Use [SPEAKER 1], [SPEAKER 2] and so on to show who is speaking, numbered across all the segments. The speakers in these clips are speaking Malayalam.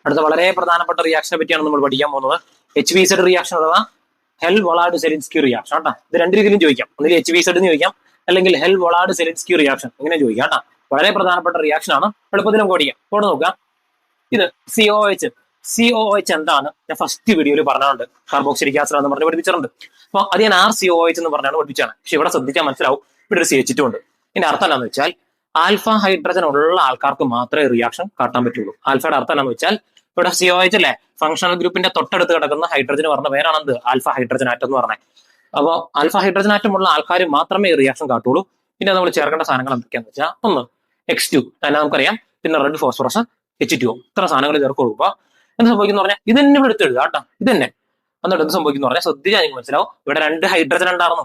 [SPEAKER 1] അടുത്ത വളരെ പ്രധാനപ്പെട്ട റിയാക്ഷനെ പറ്റിയാണ് നമ്മൾ പഠിക്കാൻ പോകുന്നത്. HVZ റിയാക്ഷൻ അഥവാ ഹെൽ വൊളാഡ് സെലിൻസ്കി റിയാക്ഷൻ കേട്ടോ. ഇത് രണ്ട് രീതിയിലും ചോദിക്കാം. ഒന്നിൽ HVZ എന്ന് ചോദിക്കാം, അല്ലെങ്കിൽ ഹെൽ വൊളാഡ് സെലിൻസ്കി റിയാക്ഷൻ ഇങ്ങനെ ചോദിക്കാം കേട്ടോ. വളരെ പ്രധാനപ്പെട്ട റിയാക്ഷൻ ആണ്. എളുപ്പത്തിൽ നമുക്ക് പഠിക്കാം. കോഡ് നോക്കാം. ഇത് COOH എന്താണ് ഞാൻ ഫസ്റ്റ് വീഡിയോയിൽ പറഞ്ഞിട്ടുണ്ട്. കാർബോക്സിലിക് ആസിഡ് എന്ന് പറഞ്ഞ് പഠിപ്പിച്ചിട്ടുണ്ട്. അപ്പൊ അത് ഞാൻ RCOOH എന്ന് പറഞ്ഞാണ് പഠിപ്പിച്ചാണ്. പക്ഷെ ഇവിടെ ശ്രദ്ധിച്ചാൽ മനസ്സിലാവും ഇവിടെ ഒരു CH2 ഉണ്ട്. ഇതിന്റെ അർത്ഥം എന്താണെന്ന് വെച്ചാൽ ആൽഫ ഹൈഡ്രജൻ ഉള്ള ആൾക്കാർക്ക് മാത്രമേ റിയാക്ഷൻ കാട്ടാൻ പറ്റുള്ളൂ. ആൽഫയുടെ അർത്ഥം എന്താണെന്ന് വെച്ചാൽ ഇവിടെ COH അല്ലേ, ഫംഗ്ഷണൽ ഗ്രൂപ്പിന്റെ തൊട്ടടുത്ത് കിടക്കുന്ന ഹൈഡ്രജൻ പറഞ്ഞ പേരാണെന്ത് ആൽഫ ഹൈഡ്രജൻ ആറ്റം എന്ന് പറഞ്ഞത്. അപ്പോൾ ആൽഫ ഹൈഡ്രജൻ ആറ്റം ഉള്ള ആൾക്കാർ മാത്രമേ റിയാക്ഷൻ കാട്ടുള്ളൂ. പിന്നെ നമ്മൾ ചേർക്കേണ്ട സാധനങ്ങൾ എന്തൊക്കെയാണെന്ന് വെച്ചാൽ ഒന്ന് X2 തന്നെ നമുക്കറിയാം, പിന്നെ റെഡ് ഫോസ്ഫറസ് H2O, ഇത്ര സാധനങ്ങൾ ചേർക്കുള്ളൂ. അപ്പൊ എന്ത് സംഭവിക്കുന്ന പറഞ്ഞാൽ ഇത് തന്നെ ഇവിടെ എടുത്തെഴുതുക കേട്ടോ. ഇത് തന്നെ എന്നിട്ട് എന്ത് സംഭവിക്കുന്ന പറഞ്ഞാൽ ശ്രദ്ധിച്ചാൽ നിങ്ങൾക്ക് മനസ്സിലാവും. ഇവിടെ 2 ഹൈഡ്രജൻ ഉണ്ടായിരുന്നു.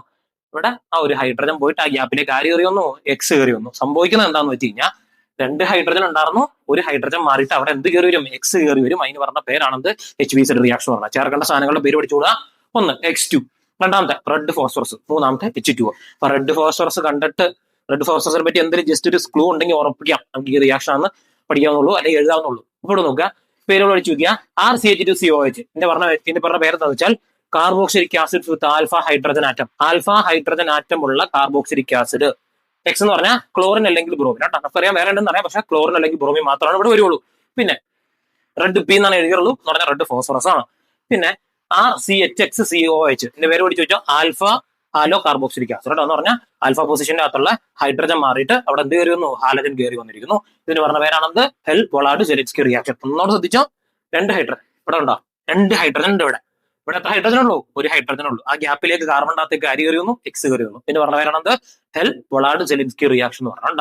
[SPEAKER 1] ഇവിടെ ആ ഒരു ഹൈഡ്രജൻ പോയിട്ട് ആ ഗ്യാപ്പിലേക്ക് ആര് കയറി വന്നു, X കയറി വന്നു. സംഭവിക്കുന്നത് എന്താണെന്ന് വെച്ച് കഴിഞ്ഞാൽ 2 ഹൈഡ്രജൻ ഉണ്ടായിരുന്നു, ഒരു ഹൈഡ്രജൻ മാറിയിട്ട് അവിടെ എന്ത് കയറി വരും, X കയറി വരും. അതിന് പറഞ്ഞ പേരാണെന്ത് HVZ റിയാക്ഷൻ പറഞ്ഞത്. ചേർക്കേണ്ട സാധനങ്ങളുടെ പേര് പഠിച്ചുകൂടാ. ഒന്ന് X2, രണ്ടാമത്തെ റെഡ് ഫോസ്ഫറസ്, മൂന്നാമത്തെ H2O. അപ്പൊ റെഡ് ഫോസ്ഫറസ് കണ്ടിട്ട് റെഡ് ഫോസ്ഫറസിനെ പറ്റി എന്തെങ്കിലും ജസ്റ്റ് ഒരു ക്ലൂ ഉണ്ടെങ്കിൽ ഉറപ്പിക്കാം നമുക്ക് ഈ റിയാക്ഷൻ ആണെന്ന് പഠിക്കാവുന്നുള്ളൂ, അല്ലെങ്കിൽ എഴുതാവുന്നുള്ളൂ. ഇപ്പോൾ നോക്കുക, പേരുകൾ പഠിച്ചു നോക്കിയാ RCH2COH. ഇതിന്റെ പറഞ്ഞ പേരെന്താന്ന് വെച്ചാൽ കാർബോക്സിലിക് ആസിഡ് വിത്ത് alpha hydrogen atom. Alpha hydrogen atom ഉള്ള കാർബോക്സിലിക് ആസിഡ്. X എന്ന് പറഞ്ഞാൽ ക്ലോറിൻ അല്ലെങ്കിൽ ബ്രോമിൻ കേട്ടോ. നമുക്കറിയാം വേറെ ഉണ്ടെന്ന് അറിയാം, പക്ഷെ ക്ലോറിൻ അല്ലെങ്കിൽ ബ്രോമിൻ മാത്രമാണ് ഇവിടെ വരുള്ളൂ. പിന്നെ റെഡ് P എന്നാണ് എഴുതിയുള്ളൂ എന്ന് പറഞ്ഞാൽ റെഡ് ഫോസ്ഫറസ് ആണ്. പിന്നെ RCHXCOH ഇതിന്റെ പേര് പഠിച്ചു വെച്ചാൽ ആൽഫ ഹാലോ കാർബോക്സിലിക് ആസിഡ് കേട്ടോ. എന്ന് പറഞ്ഞാൽ ആൽഫ പൊസിഷന്റെ അകത്തുള്ള ഹൈഡ്രജൻ മാറിയിട്ട് അവിടെ എന്ത് കയറി വന്നു, ഹാലജൻ കയറി വന്നിരിക്കുന്നു. ഇതിന് പറഞ്ഞ പേരാണെന്ത് ഹെൽ വൊളാഡ് സെലിൻസ്കി റിയാക്ഷൻ. ഒന്നോട് ശ്രദ്ധിച്ചോ, 2 ഹൈഡ്രജൻ ഇവിടെ ഉണ്ടോ, 2 ഹൈഡ്രജൻ ഉണ്ട് ഇവിടെ. ഇവിടെ എത്ര ഹൈഡ്രജൻ ഉള്ളൂ, ഒരു ഹൈഡ്രജൻ ഉള്ളൂ. ആ ഗ്യാപ്പിലേക്ക് കാർബൺ ഡാത്തേക്ക് ആര് കയറി വന്നു, X കയറി വന്നു. ഇതിന് പറഞ്ഞ പേരാണെന്ത് ഹെൽ വൊളാഡ് സെലിൻസ്കി റിയാക്ഷൻ എന്ന് പറഞ്ഞാൽ.